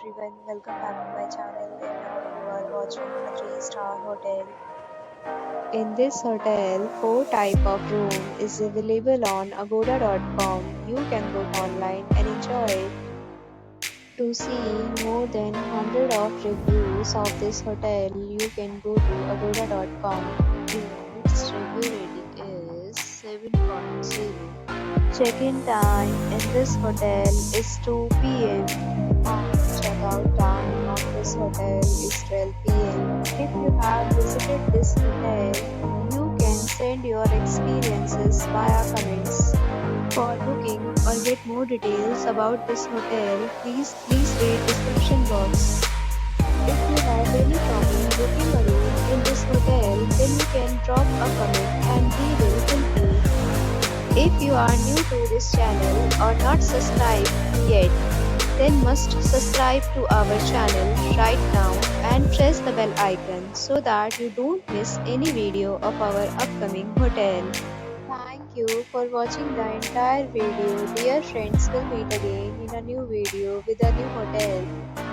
everyone, welcome back to my channel and now you are watching a 3-star hotel. In this hotel, 4 type of room is available on agoda.com. You can book online and enjoy it. To see more than 100 of reviews of this hotel, you can go to agoda.com. Its review rating is 7.0. Check-in time in this hotel is 2 p.m. Check-out time of this hotel is 12 p.m. If you have visited this hotel, you can send your experiences via comments. For booking or get more details about this hotel, please read description box. If you have any problem booking a room in this hotel, then you can drop a comment and we will help you. If you are new to this channel or not subscribed yet, then must subscribe to our channel right now and press the bell icon so that you don't miss any video of our upcoming hotel. Thank you for watching the entire video. Dear friends, we'll meet again in a new video with a new hotel.